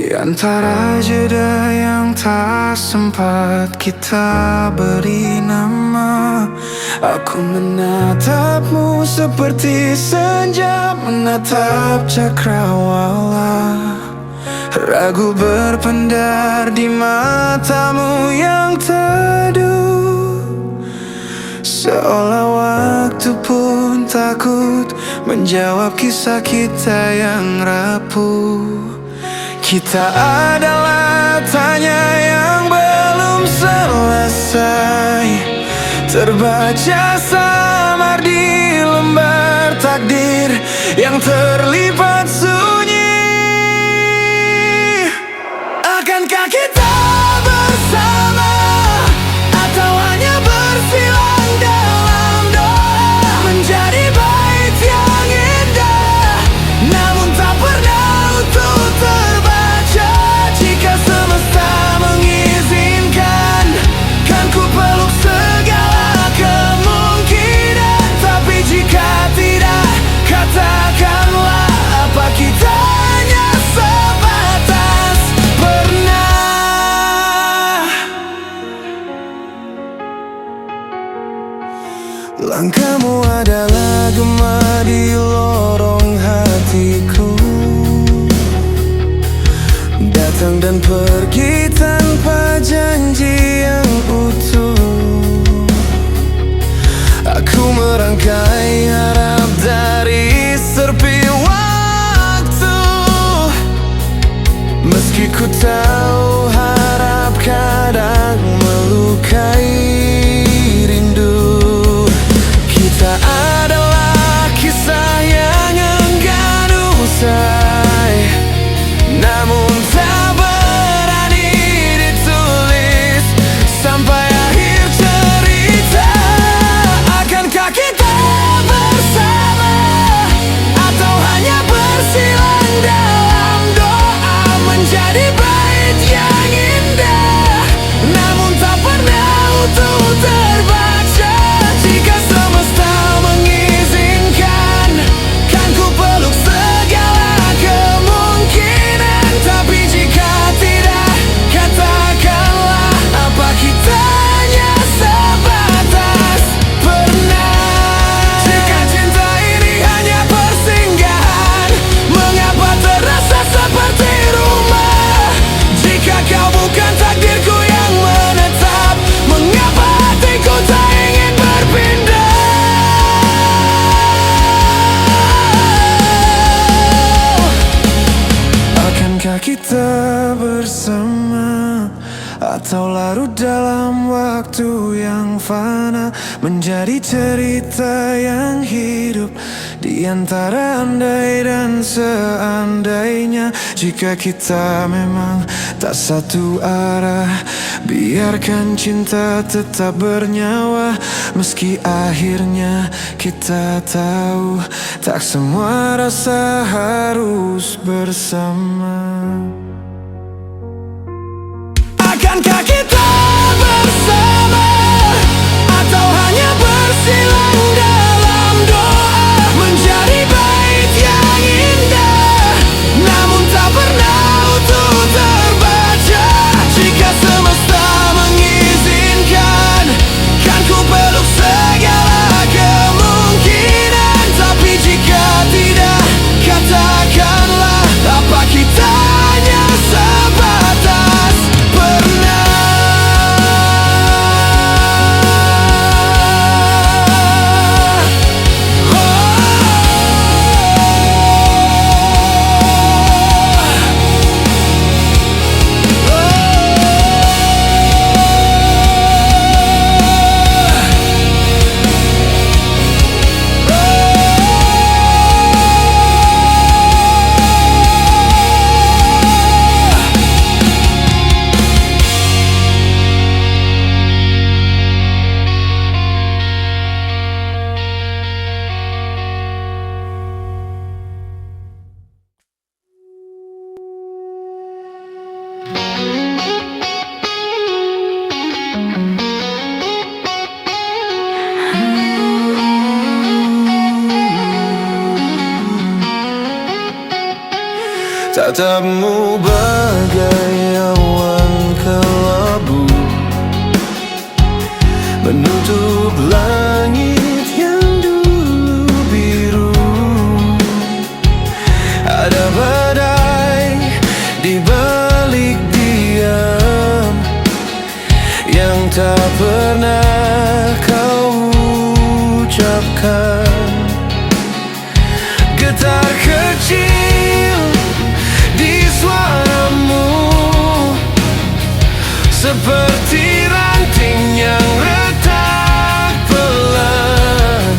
Di antara jeda yang tak sempat kita beri nama, aku menatapmu seperti senja menatap cakrawala. Ragu berpendar di matamu yang teduh, seolah waktu pun takut menjawab kisah kita yang rapuh. Kita adalah tanya yang belum selesai, terbaca samar di lembar takdir yang terlipat sunyi. Akankah kita bersama atau hanya bersilang dalam doa, menjadi bait yang indah namun tak pernah utuh terbaca. Jika semesta mengizinkan, kan ku peluk segala kemungkinan. Tapi jika tidak, katakanlah apa kita hanya sebatas pernah. Langkahmu adalah gema di lorong hatiku, datang dan pergi tanpa janji yang utuh. Aku merangkai harap dari serpi waktu, meski ku tahu harap kadang melukai rindu. Kita adalah kisah yang enggan usai, namun tak berani ditulis sampai akhir cerita. Akankah kita bersama atau hanya bersilang dalam doa, menjadi bait yang indah namun tak pernah utuh terbaca. Jika semesta mengizinkan, kan ku peluk segala kemungkinan. Tapi jika tidak, katakanlah apa kita hanya sebatas pernah. Jika cinta ini hanya persinggahan, mengapa terasa seperti rumah? Jika kau bukan takdirku yang menetap, mengapa hatiku tak ingin berpindah? Akankah kita bersama atau larut dalam waktu yang fana, menjadi cerita yang hidup di antara andai dan seandainya. Jika kita memang tak satu arah, biarkan cinta tetap bernyawa. Meski akhirnya kita tahu tak semua rasa harus bersama. Akankah kita bersama atau hanya bersilang dalam doa, menjadi bait yang indah namun tak pernah utuh terbaca. Jika semesta mengizinkan, kan ku peluk segala kemungkinan. Tapi jika tidak, katakanlah apa kita hanya sebatas pernah. Tatapmu bagai awan kelabu menutup langit yang dulu biru. Ada badai di balik diam yang tak pernah kau ucapkan. Getar kecil di suaramu seperti ranting yang retak pelan.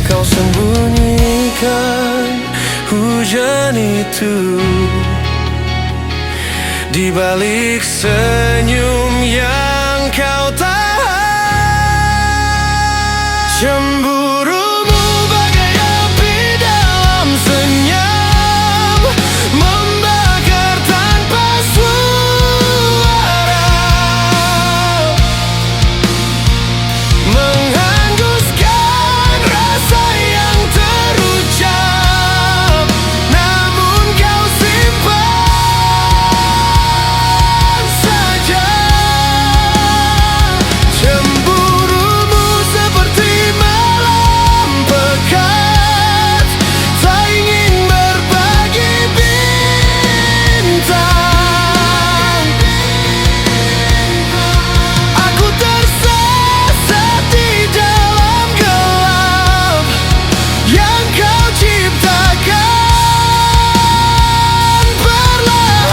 Kau sembunyikan hujan itu di balik senyum yang kau tahan. Cemburumu bagai api dalam senyap, membakar tanpa suara, menghanguskan rasa yang terucap, namun kau simpan saja. Cemburumu seperti malam pekat, tak ingin berbagi bintang. Aku tersesat di dalam gelap yang kau ciptakan perlahan.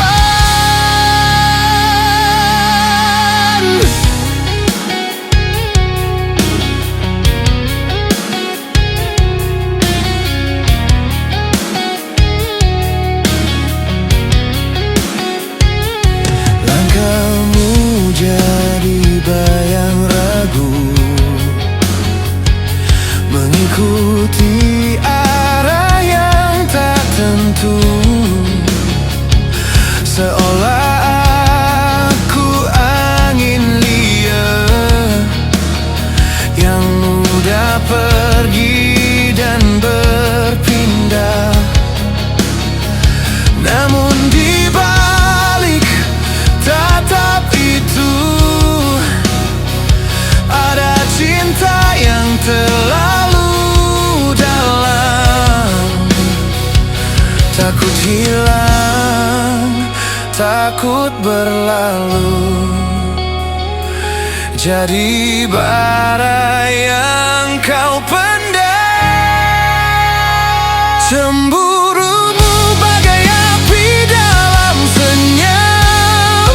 Langkahmu jadi bayang ragu, mengikuti arah yang tak tentu, seolah aku angin liar yang mudah pergi dan berpindah. Namun di balik tatap itu ada cinta yang terlalu dalam. Takut hilang, takut berlalu, jadi bara yang kau pendam. Cemburumu bagai api dalam senyap,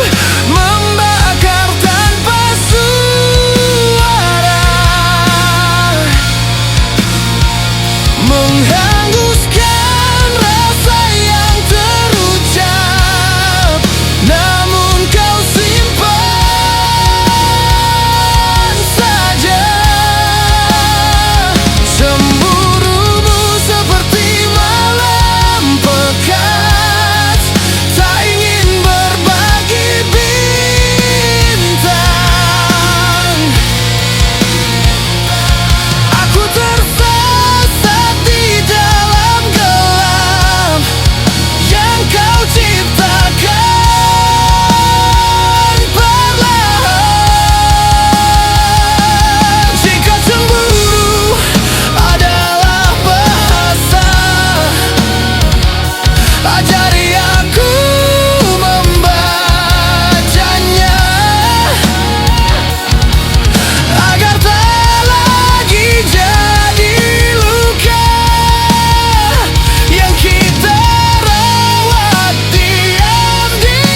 membakar tanpa suara, menghanguskan rasa yang terucap, namun kau simpan saja. Cemburumu seperti malam pekat, tak ingin berbagi bintang. Aku tersesat di dalam gelap yang kau ciptakan perlahan. Jika cemburu adalah bahasa, ajari aku membacanya, agar tak lagi jadi luka yang kita rawat diam-diam.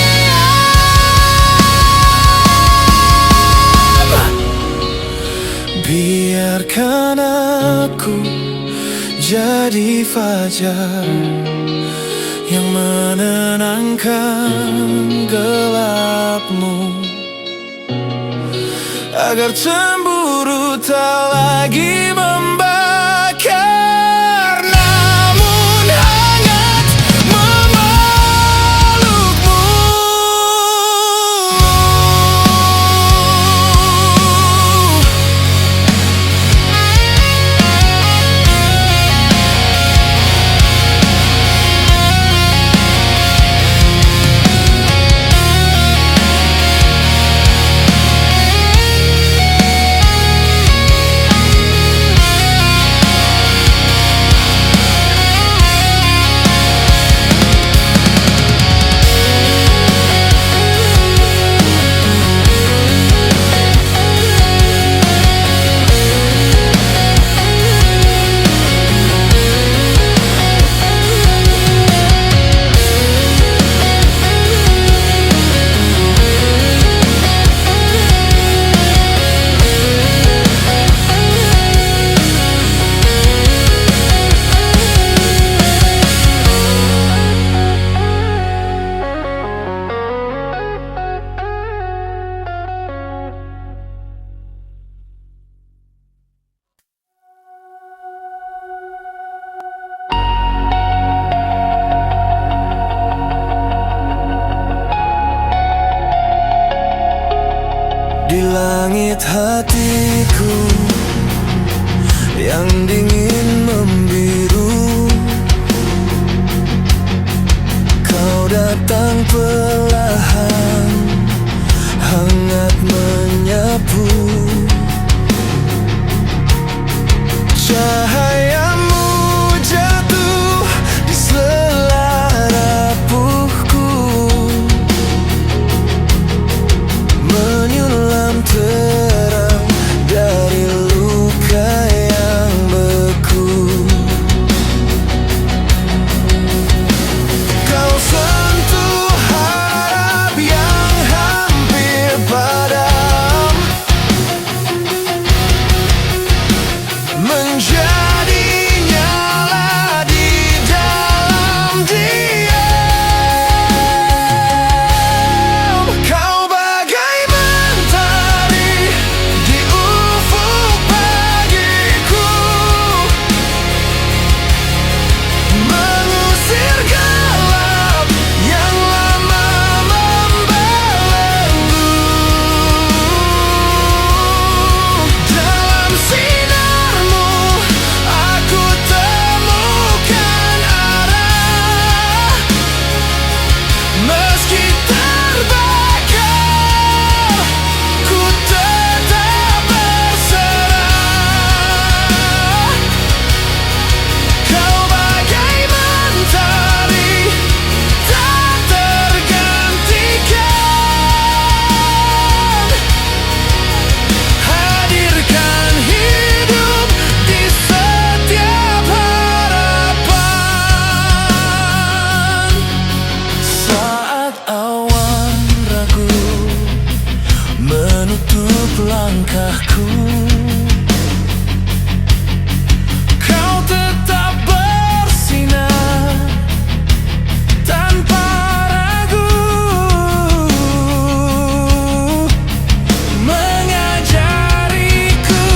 Biarkan aku jadi fajar yang menenangkan gelapmu, agar cemburu tak lagi membakar, namun hangat memelukmu. di langit hatiku yang dingin membiru. Kau datang perlahan, hangat menyapu. Cahayamu jatuh di sela rapuhku, menyulam terang dari luka yang beku. Kau sentuh harap yang hampir padam, menjadi nyala di dalam diam. Kau bagai mentari di ufuk pagiku, mengusir gelap yang lama membelenggu. Dalam sinarmu aku temukan arah, meski terbakar ku tetap berserah. Kau bagai mentari tak tergantikan, hadirkan hidup di setiap harapan. Saat awan ragu menutup langkahku, kau tetap bersinar tanpa ragu, mengajariku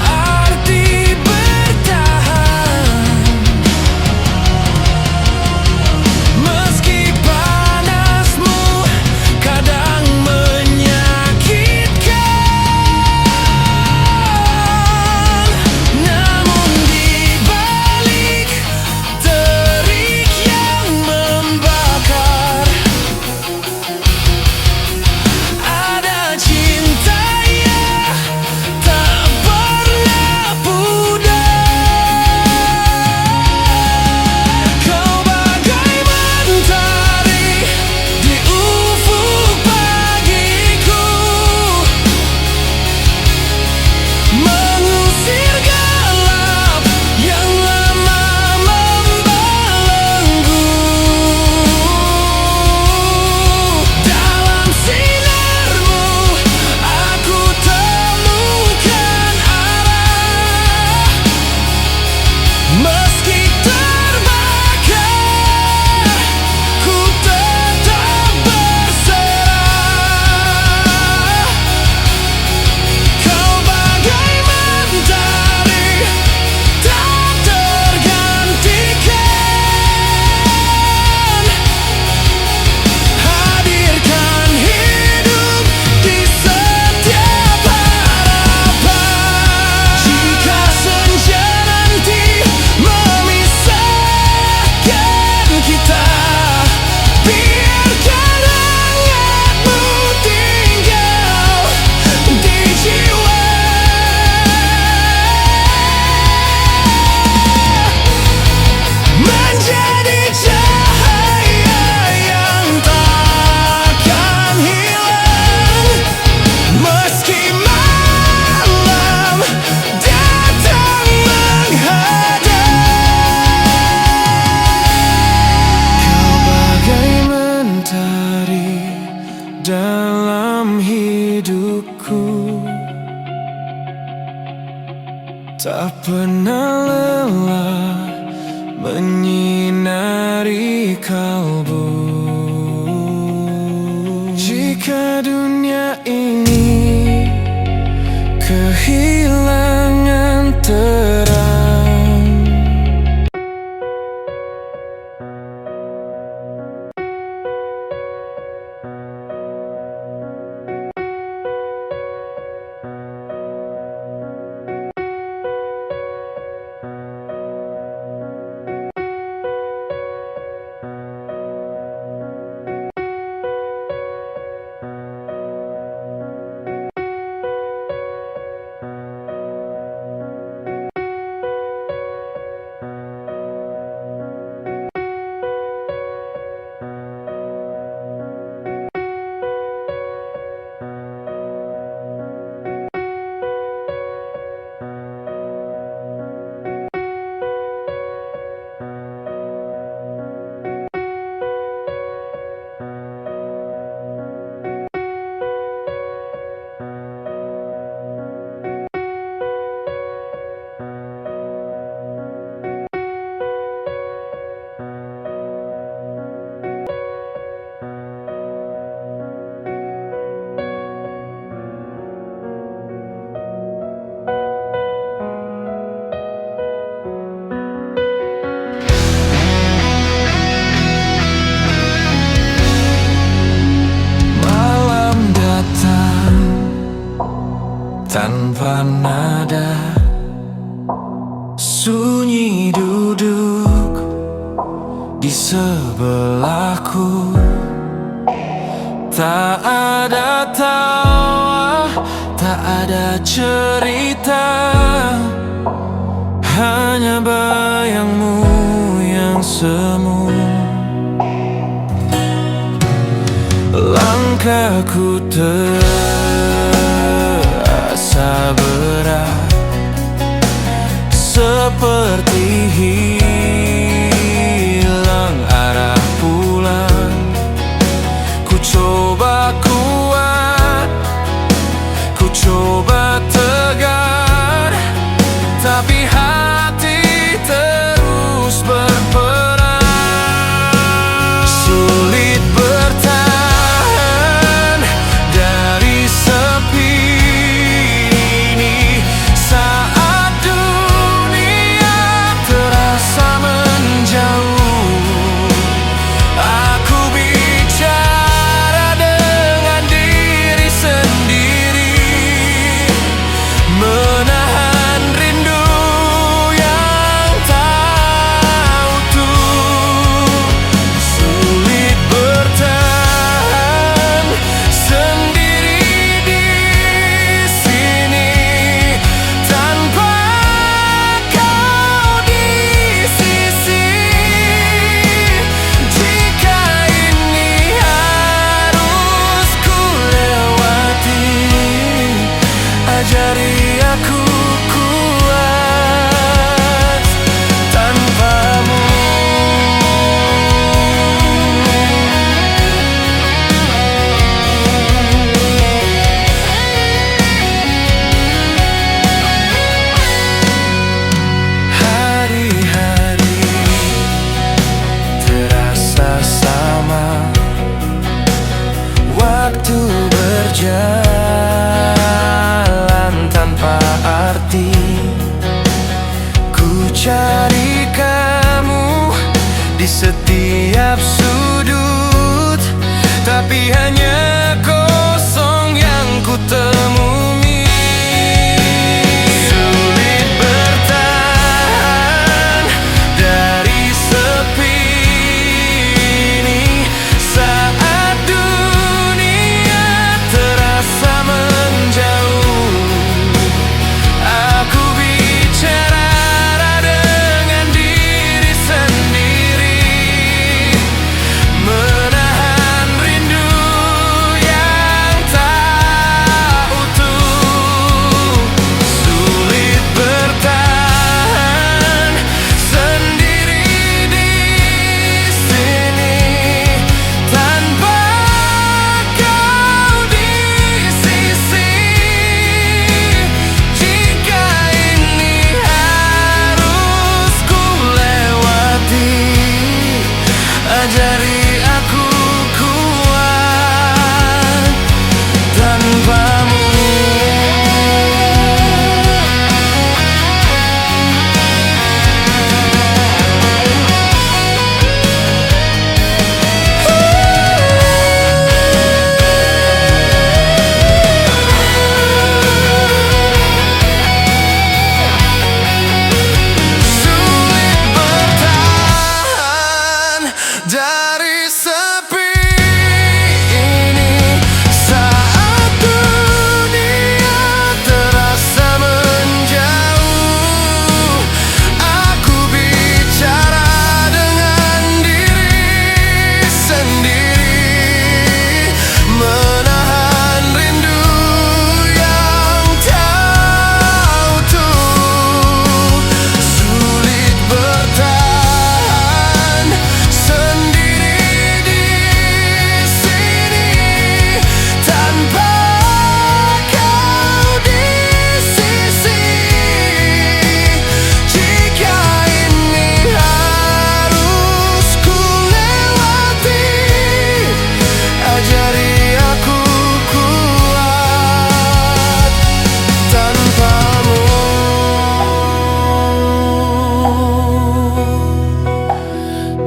arti bertahan. Meski panasmu kadang menyakitkan, namun di balik terik yang membakar ada cinta yang tak pernah pudar. Kau bagai mentari di ufuk pagiku, mengusir gelap yang lama membelenggu. Dalam sinarmu aku temukan arah, meski terbakar ku tetap berserah. Kau bagai mentari tak tergantikan, hadirkan hidup di setiap harapan. Jika senja nanti memisahkan kita, biarkan hangatmu tinggal di jiwa, menjadi cahaya yang takkan hilang. Meski malam datang menghadang, kau bagai mentari dalam hidupku, tak pernah lelah menyinari kalbu. Jika dunia ini kehilangan terang, sebelahku. Tak ada tawa, tak ada cerita, hanya bayangmu yang semu. Langkahku terasa berat, seperti hilang arah pulang. Ku coba kuat, ku coba tegar, tapi hati terus berperang. Sulit bertahan dari sepi ini saat dunia terasa menjauh. Aku bicara dengan diri sendiri, menahan rindu yang tak utuh. Sulit bertahan sendiri di sini tanpa kau di sisi. Jika ini harus ku lewati, ajari aku kuat tanpamu. Hari-hari terasa sama, waktu berjalan tanpa arti. Ku cari kamu di setiap sudut, tapi hanya kosong yang ku temui. Sulit bertahan dari sepi ini saat dunia terasa menjauh. Aku bicara dengan diri sendiri, menahan rindu yang tak utuh. Sulit bertahan sendiri di sini tanpa kau di sisi. Jika ini harus ku lewati, ajari aku kuat tanpamu. Sulit bertahan dari sepi ini saat dunia terasa menjauh. Aku bicara dengan diri sendiri, menahan rindu yang tak utuh. Sulit bertahan sendiri di sini tanpa kau di sisi. Jika ini harus ku lewati, ajari aku kuat tanpamu.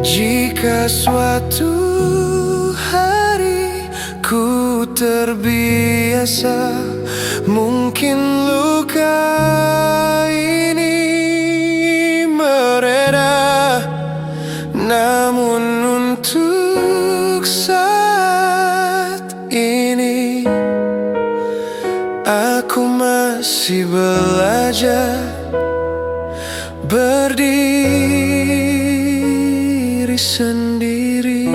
Jika suatu hari ku terbiasa, mungkin luka ini mereda, namun masih belajar berdiri sendiri.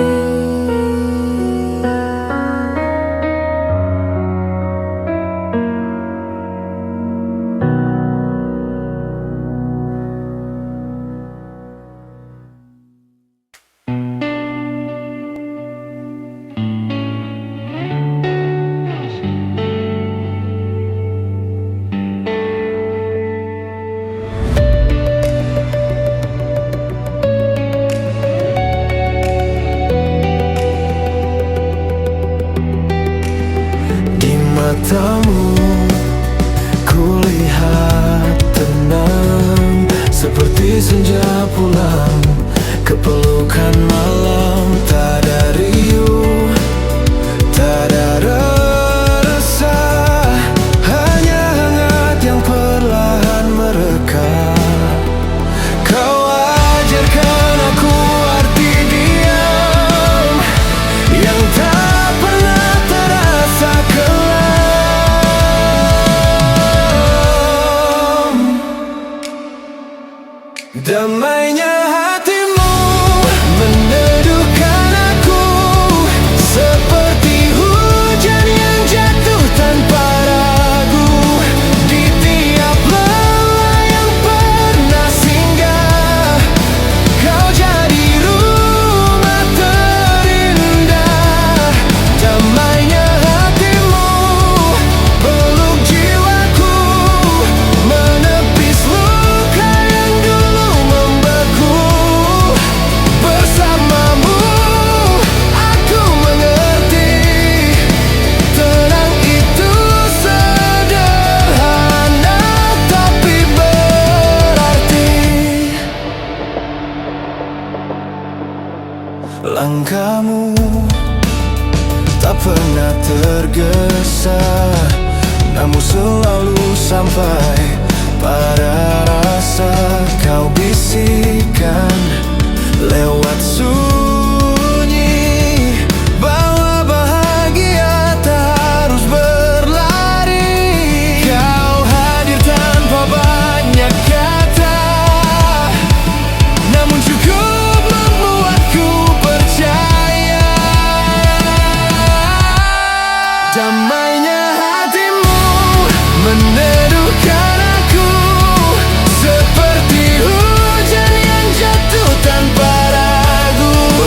Matamu kulihat tenang, seperti senja pulang ke pelukan malam. Tak ada riuh, tak ada resah, hanya hangat yang perlahan mereka. Kau ajarkan aku arti diam yang tak pernah terasa kelam. Damainya hatimu meneduhkan aku, seperti hujan yang jatuh tanpa ragu. Di tiap lelah yang pernah singgah, kau jadi rumah terindah. Damainya hatimu peluk jiwaku, menepis luka yang dulu membeku. Bersamamu aku mengerti, tenang itu sederhana tapi berarti. Langkahmu tak pernah tergesa, namun selalu sampai pada rasa. Kau bisikan lewat sunyi bahwa bahagia tak harus berlari. Kau hadir tanpa banyak kata, namun cukup membuatku percaya. Damainya hatimu meneduhkan aku, seperti hujan yang jatuh tanpa ragu.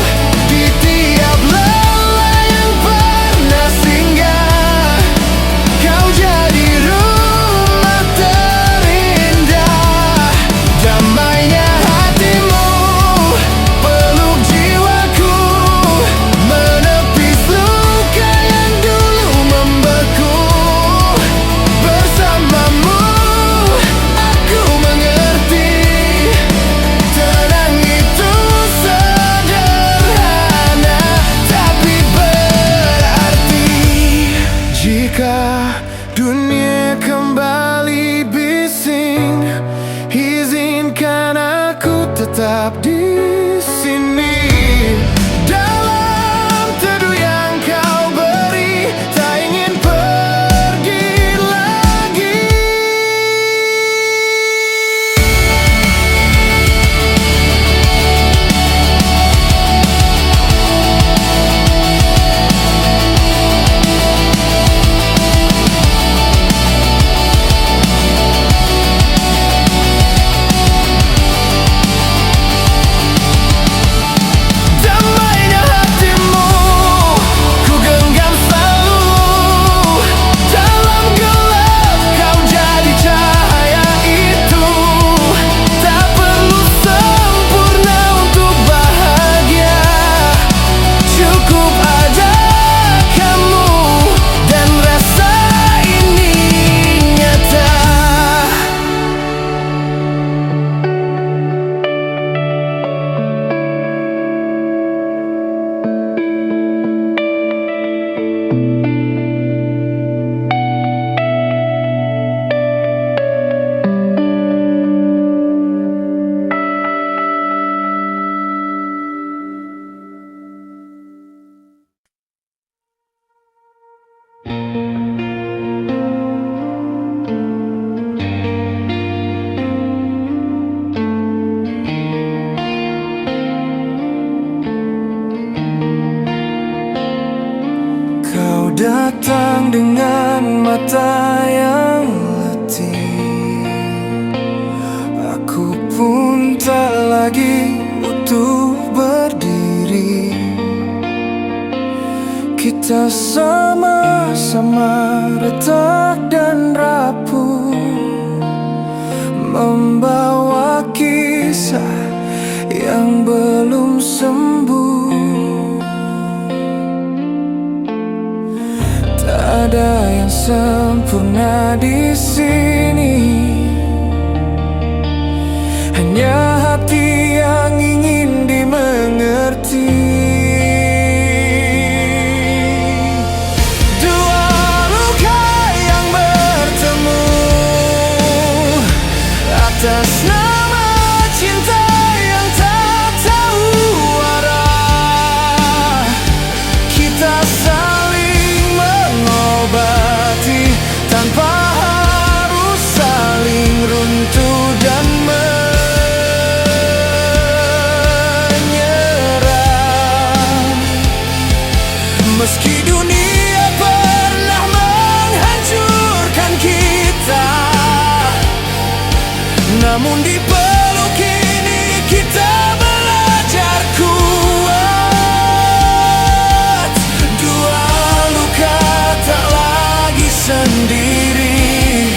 datang dengan mata yang letih. Aku pun tak lagi utuh berdiri. Kita sama-sama retak dan rapuh, membawa kisah yang belum sembuh. Tak ada yang sempurna di sini, hanya hati yang ingin dimengerti. Dua luka yang bertemu atas nama cinta yang tak tahu arah. Kita saling mengobati tanpa harus saling runtuh dan menyerah. Meski dunia pernah menghancurkan kita, namun di peluk ini kita belajar kuat. Dua luka tak lagi sendiri,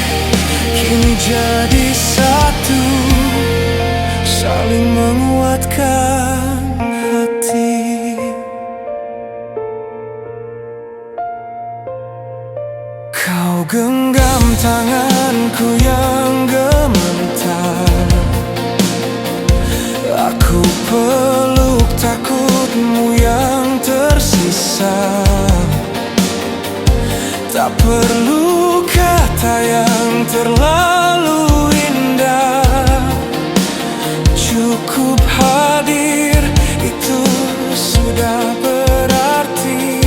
kini jadi satu, saling menguatkan hati. Kau genggam tanganku yang gemetar, aku peluk takutmu yang tersisa. Tak perlu kata yang terlalu indah, cukup hadir itu sudah berarti.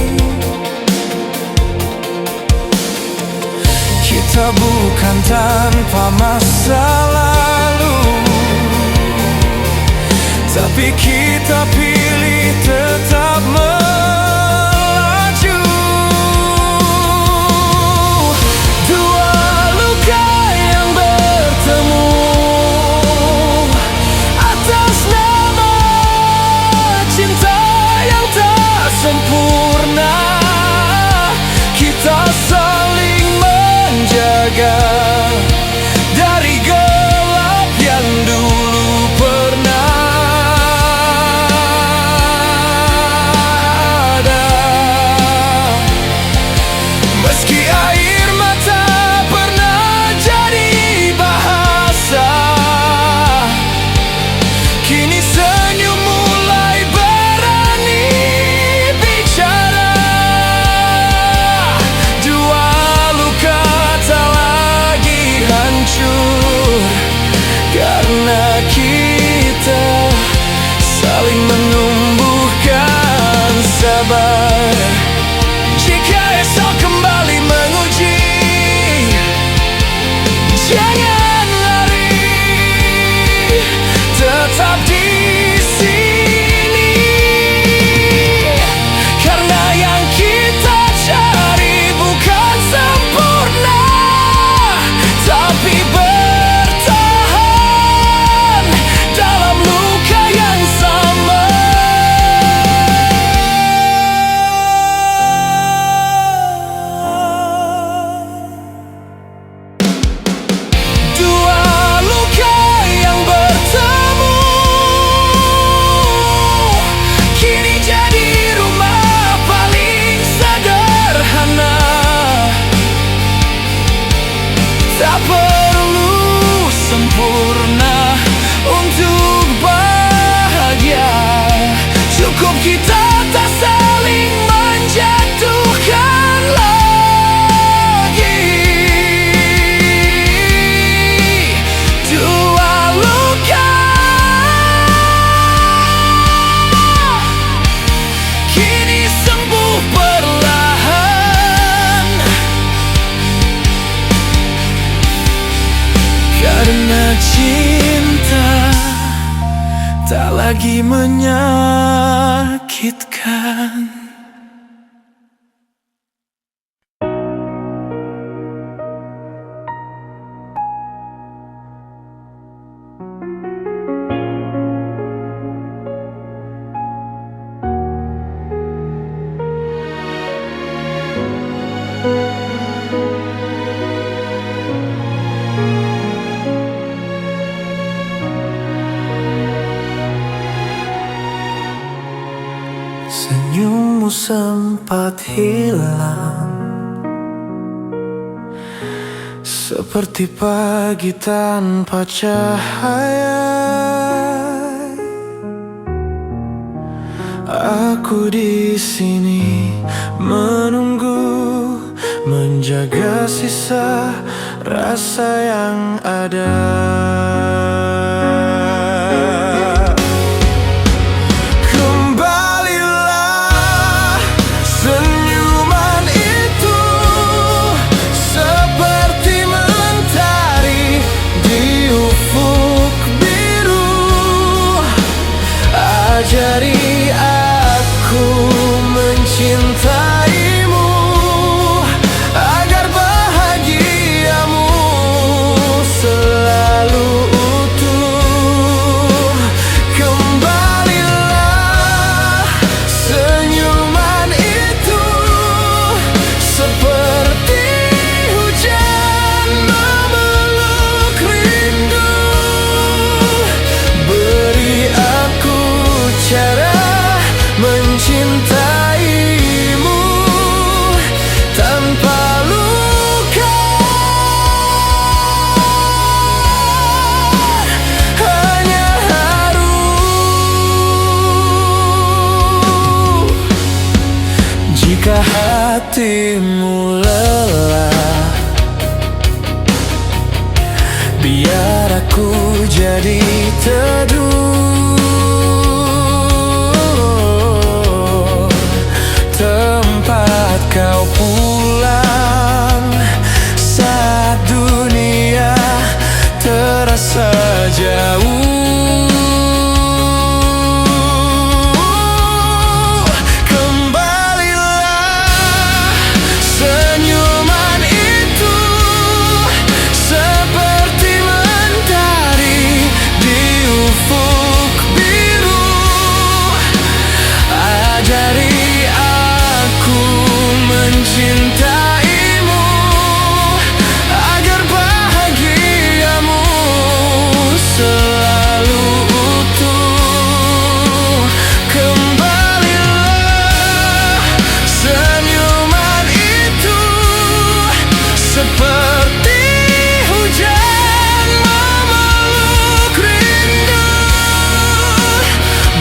Kita bukan tanpa masa lalu, tapi kita pilih tetap melaju. Dua luka yang bertemu atas nama cinta yang tak sempurna. Kita saling menjaga dari gelap yang dulu pernah ada. Meski air mata pernah jadi bahasa, kini senyum mulai berani bicara. Dua luka tak lagi hancur karena kita saling menumbuhkan sabar. Jika esok kembali menguji, jangan lari, tetap di sini. Karena yang kita cari bukan sempurna, tapi bertahan dalam luka yang sama. Dua luka yang bertemu kini jadi rumah paling sederhana. Tak perlu sempurna untuk bahagia, cukup kita tak saling menjatuhkan lagi. Dua luka kini sembuh perlahan, karena cinta tak lagi menyakitkan. senyummu sempat hilang, seperti pagi tanpa cahaya. Aku di sini menunggu, menjaga sisa rasa yang ada. Kembalilah senyuman itu, seperti mentari di ufuk biru. Ajari aku mencintaimu, agar bahagiamu selalu utuh. Kembalilah senyuman itu, seperti hujan memeluk rindu. Beri aku cara mencintaimu tanpa luka, hanya haru. Jika hatimu lelah, biar aku jadi teduh, tempat kau pulang saat dunia terasa jauh. Kembalilah senyuman itu, seperti mentari di ufuk biru. Ajari aku mencintaimu, agar bahagiamu selalu utuh. Kembalilah senyuman itu, seperti hujan memeluk rindu.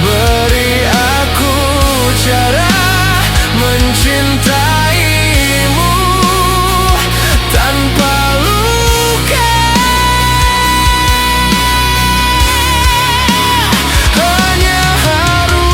Beri aku cara mencintaimu tanpa luka, hanya haru.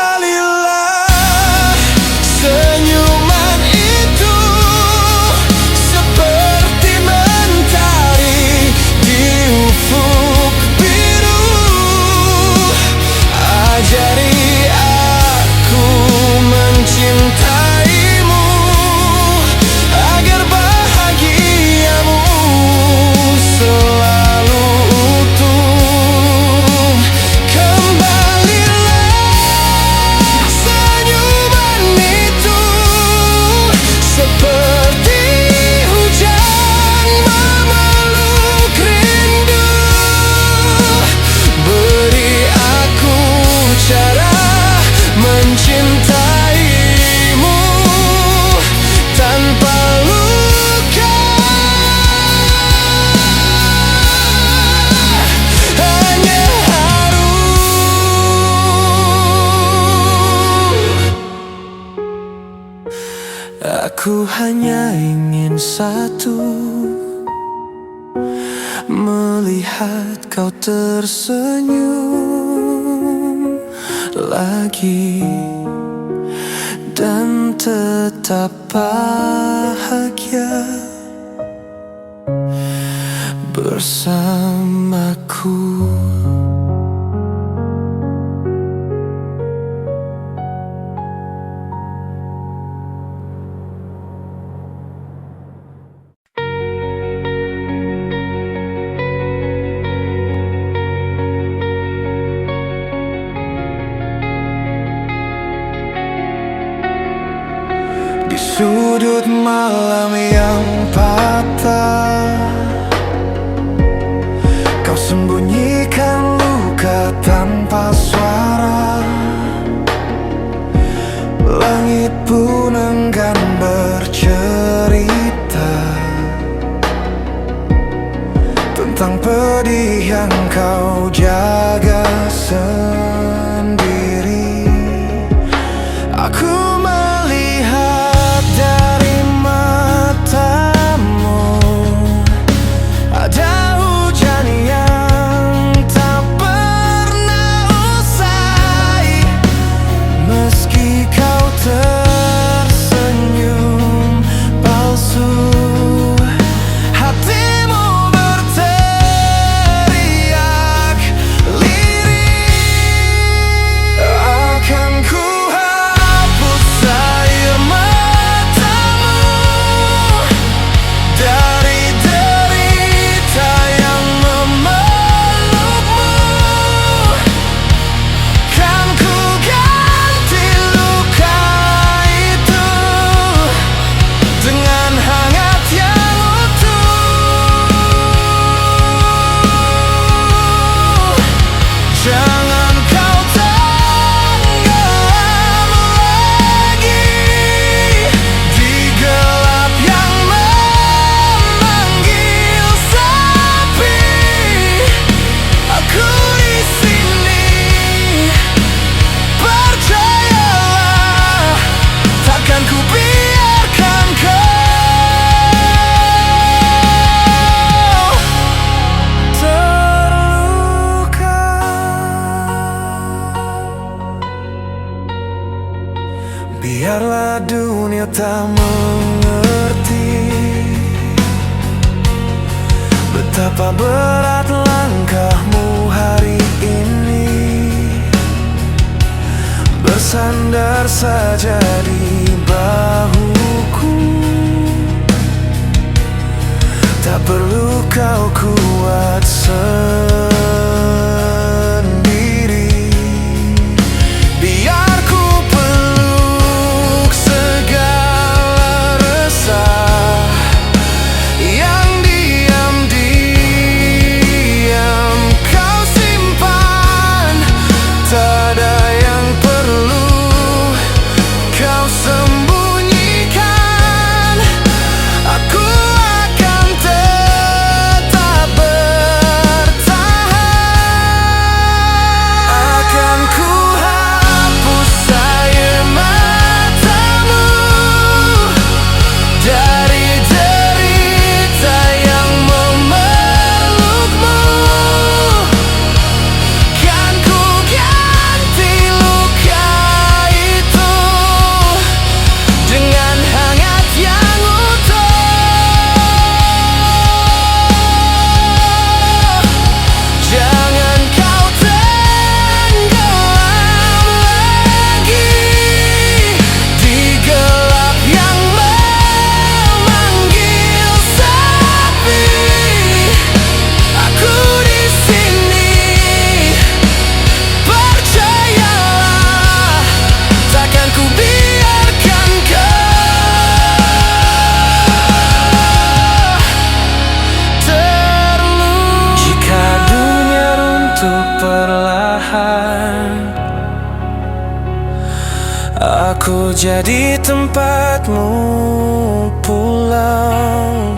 Kembalilah senyuman itu, seperti mentari di ufuk biru. Ajari aku mencintaimu, agar bahagiamu selalu utuh. Kembalilah senyuman itu, seperti hujan memeluk rindu. Beri aku cara mencintaimu tanpa luka, hanya haru. Aku hanya ingin satu, melihat kau tersenyum lagi dan tetap bahagia bersamaku. di sudut malam yang patah. Kau sembunyikan luka tanpa suara. Langit pun enggan bercerita tentang pedih yang kau jaga sendiri. Aku melihat dari matamu ada hujan yang tak pernah usai. Meski kau tersenyum palsu, hatimu berteriak lirih. Akan ku hapus air matamu dari derita yang memelukmu. Kan ku ganti luka itu dengan hangat yang utuh. Jangan kau tenggelam lagi di gelap yang memanggil sepi. Aku di sini, percayalah, takkan ku biarkan kau terluka. Biarlah dunia tak mengerti betapa berat langkahmu hari ini. Bersandar saja di bahuku, tak perlu kau kuat sendiri. Biar ku peluk segala resah yang diam-diam kau simpan. Tak ada yang perlu kau sembunyikan. Aku akan tetap bertahan. Akan ku hapus air matamu dari derita yang memelukmu. Kan ku ganti luka itu dengan hangat yang utuh. Jangan kau tenggelam lagi di gelap yang memanggil sepi. Aku di sini, percayalah, takkan ku biarkan kau terluka. Jika dunia runtuh perlahan, aku jadi tempatmu pulang.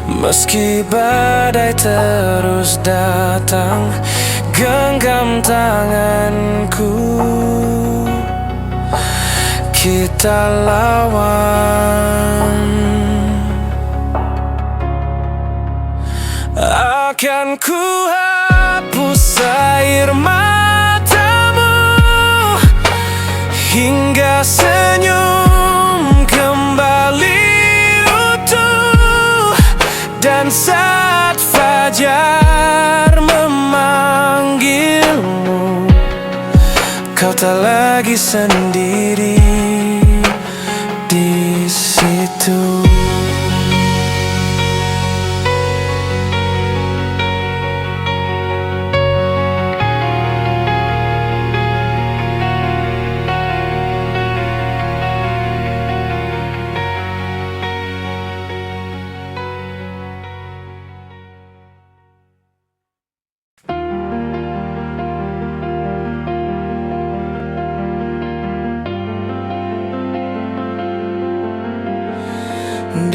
Meski badai terus datang, genggam tanganku, kita lawan. Akan ku hapus air matamu hingga senyum kembali utuh. Dan saat fajar memanggilmu, kau tak lagi sendiri di situ.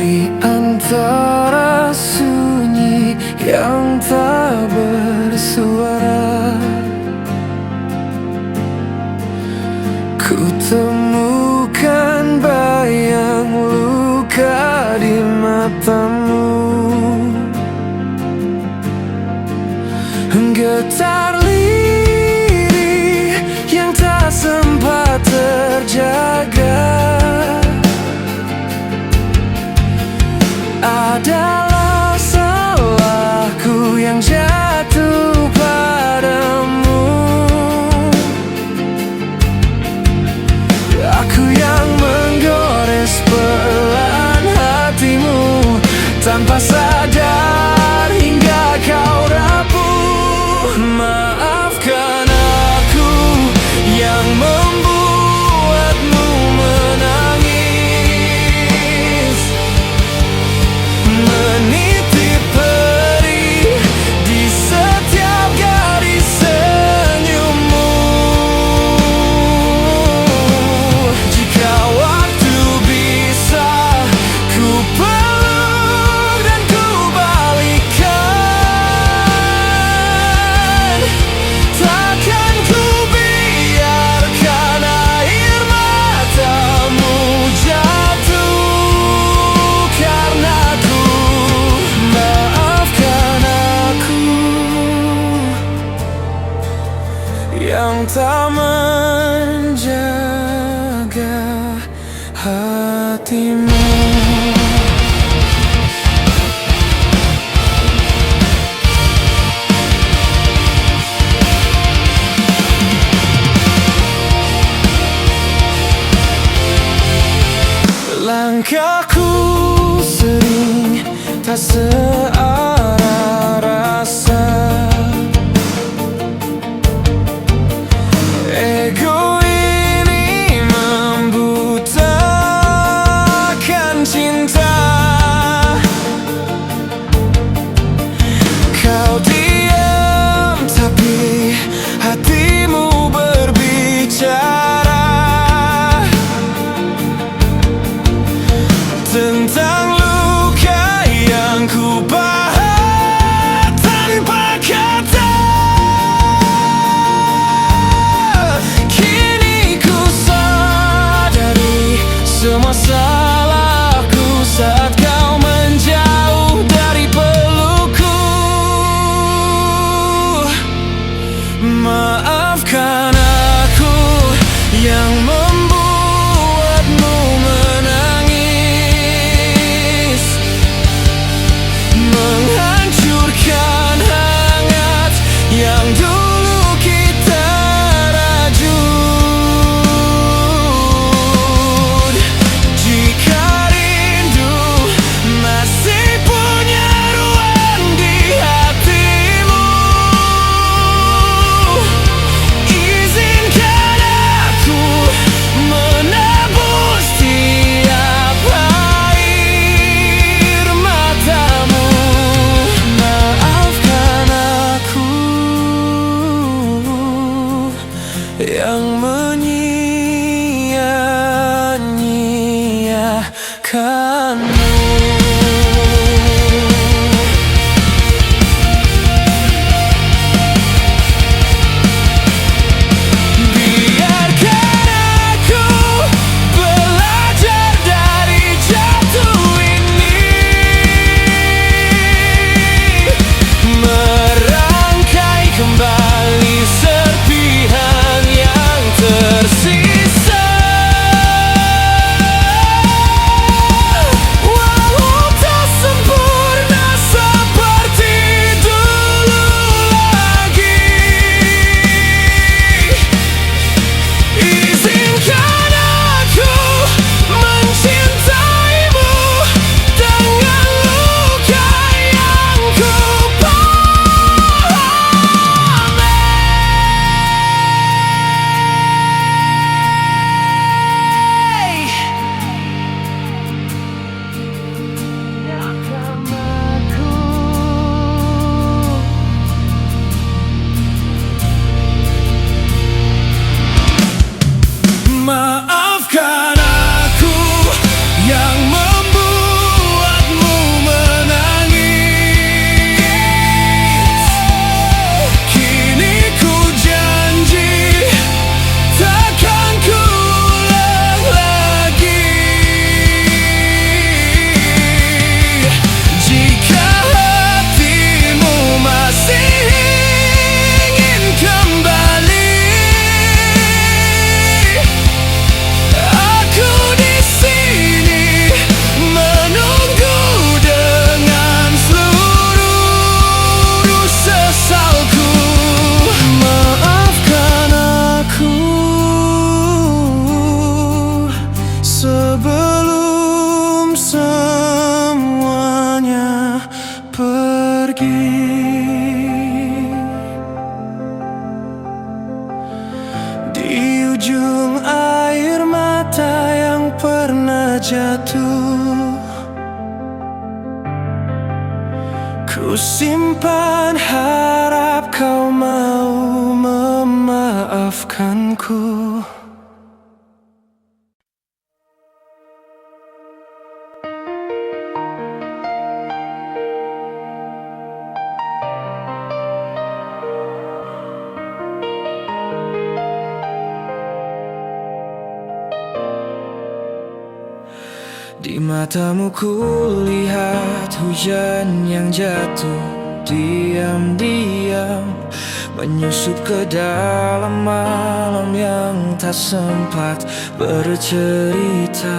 di antara sunyi yang tak bersuara. Ku temukan bayang luka di matamu, getar lirih yang tak sempat terjaga adalah salahku yang jatuh padamu. Aku yang menggores pelan hatimu tanpa sadar hingga kau rapuh. Maafkan aku yang membuatmu menangis, menitip perih di setiap garis senyummu. Jika waktu bisa ku peluk dan ku balikan, takkan ku biarkan air matamu jatuh karenaku. Maafkan aku yang tak menjaga hatimu. Langkahku sering tak searah rasa, ego ini membutakan cinta. Kau diam tapi hatimu berbicara tentang luka yang ku pahat tanpa kata. Kini ku sadari semua salahku saat kau menjauh dari pelukku. Maafkan aku yang membuatmu menangis, menghancurkan hangat yang dulu kita rajut. Jika rindu masih punya ruang di hatimu, izinkan aku menebus tiap air matamu. Maafkan aku yang menyia-nyiakanmu. Biarkan aku belajar dari jatuh ini, merangkai kembali serpihan yang ujung air mata yang pernah jatuh. Ku simpan harap kau mau memaafkanku. Di matamu kulihat hujan yang jatuh diam-diam, menyusup ke dalam malam yang tak sempat bercerita.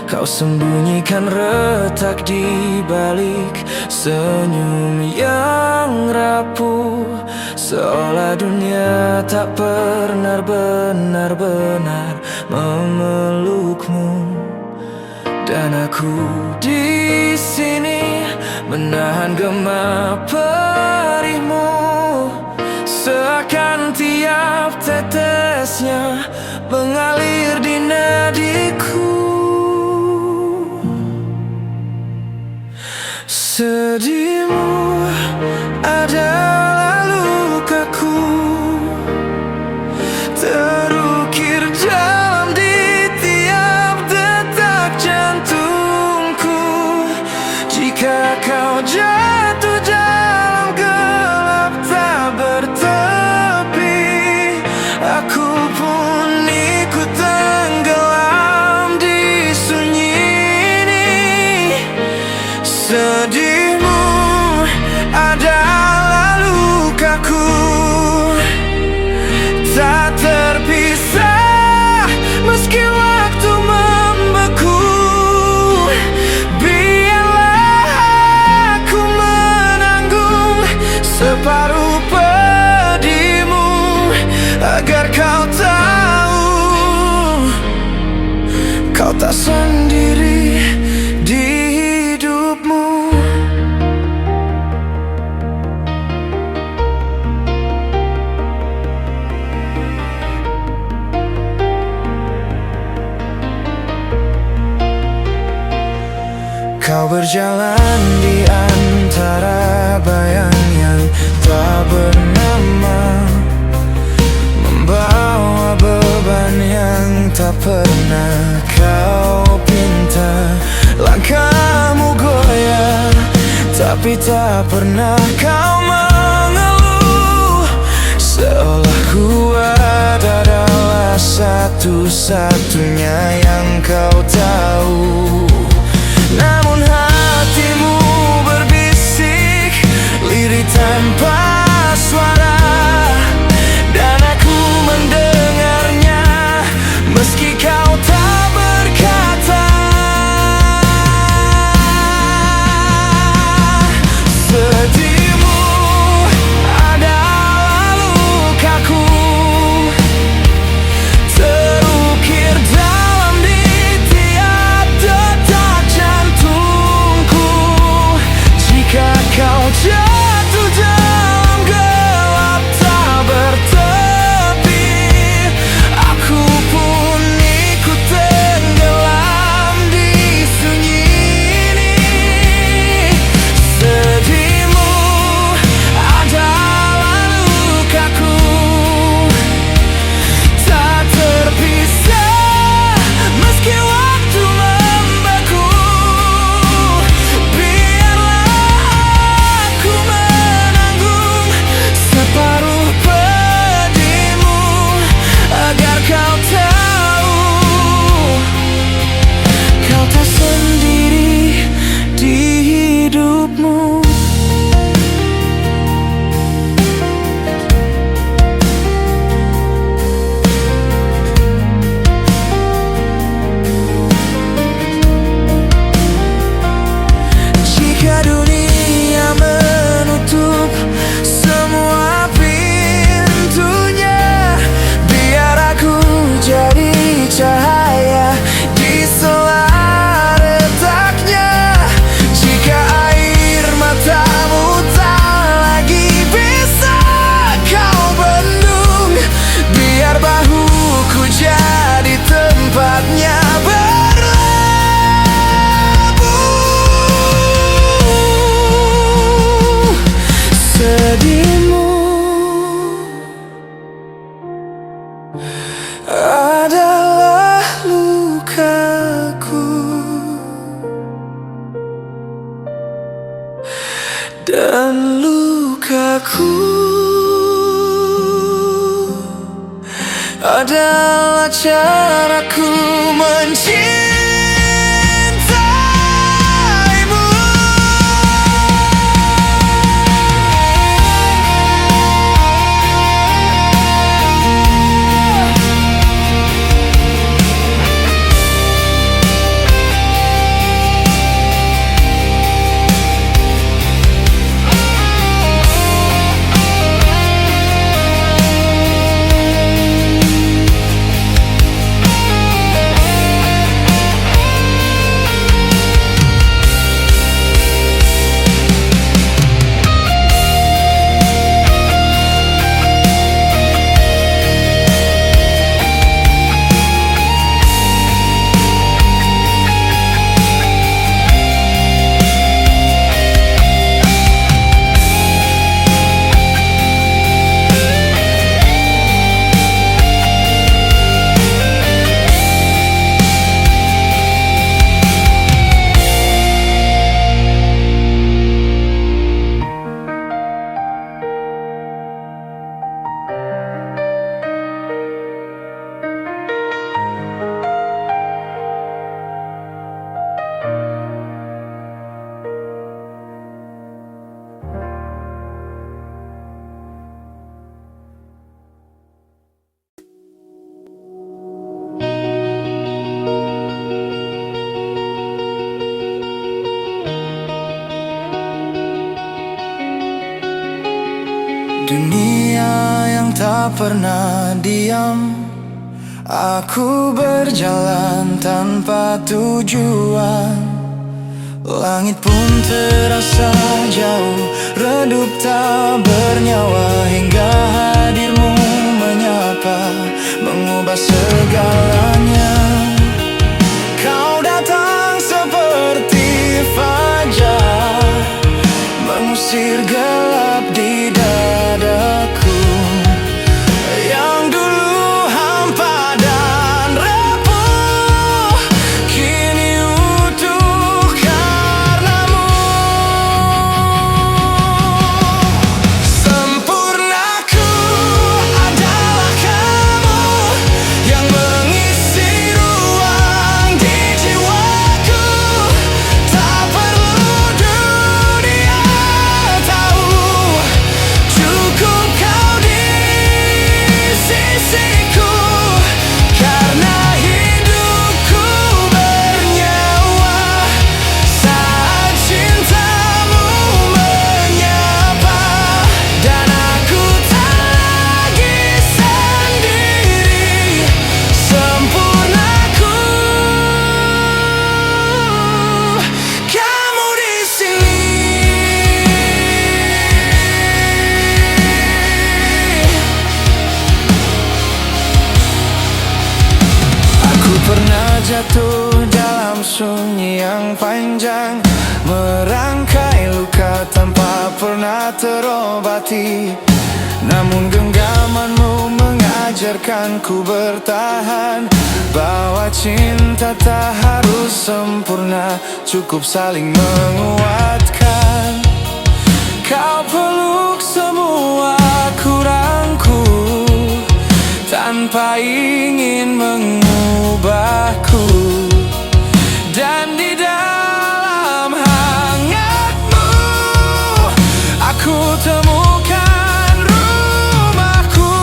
Kau sembunyikan retak di balik senyum yang rapuh, seolah dunia tak pernah benar-benar memelukmu. Dan aku di sini menahan gema perihmu, seakan tiap tetesnya mengalir di nadiku. Sedihmu adalah lukaku, terukir dalam di tiap detak jantungku. Jika kau jatuh dalam gelap tak bertepi, aku pun ikut tenggelam di sunyi ini. Sedihmu adalah lukaku, tak terpisah meski waktu membeku. Biarlah aku menanggung separuh pedihmu, agar kau tahu kau tak sendiri di hidupmu. Kau berjalan di antara bayang yang tak bernama, membawa beban yang tak pernah kau pinta. Langkahmu goyah, tapi tak pernah kau mengeluh, seolah kuat adalah satu-satunya yang kau tahu. Namun hatimu berbisik lirih tanpa suara, dan aku mendengarnya meski kau tak berkata. Sedihmu adalah lukaku, terukir dalam di tiap adalah caraku mencintaimu. Dunia yang tak pernah diam, aku berjalan tanpa tujuan. Langit pun terasa jauh, redup tak bernyawa, hingga hadirmu menyapa, mengubah segalanya. Kau datang seperti fajar, mengusir gelap di dadaku yang dulu hampa dan rapuh, kini utuh karenamu. Sempurnaku adalah kamu yang mengisi ruang di jiwaku. Tak perlu dunia tahu, cukup kau di sisiku, karena hidupku bernyawa saat cintamu menyapa, dan aku tak lagi sendiri. Sempurnaku, kamu di sini. Aku pernah jatuh dalam sunyi yang panjang, merangkai luka tanpa pernah terobati. Namun genggamanmu mengajarkanku bertahan, bahwa cinta tak harus sempurna, cukup saling menguatkan. Kau peluk semua kurangku tanpa ingin mengubahku, dan di dalam hangatmu aku temukan rumahku.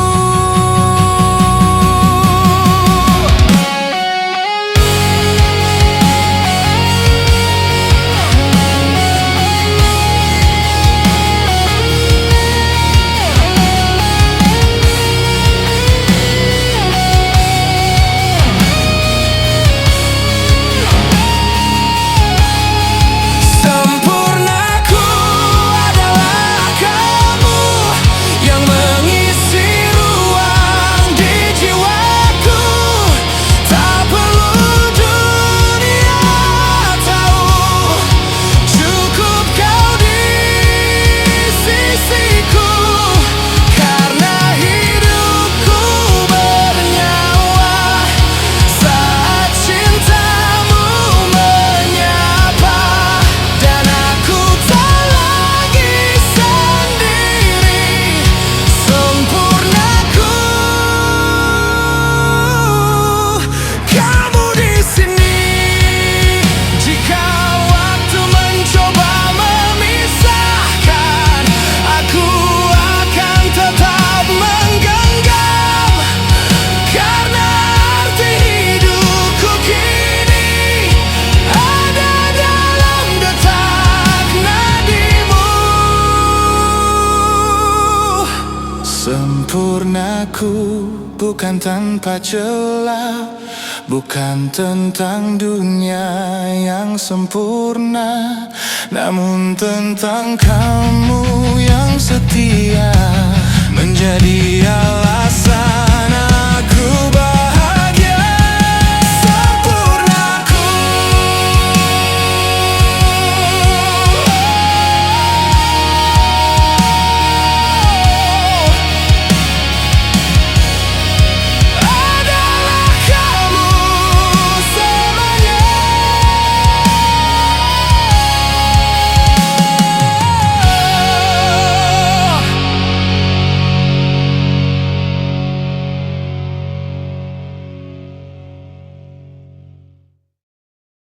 bukan tanpa celah, bukan tentang dunia yang sempurna, namun tentang kamu yang setia menjadi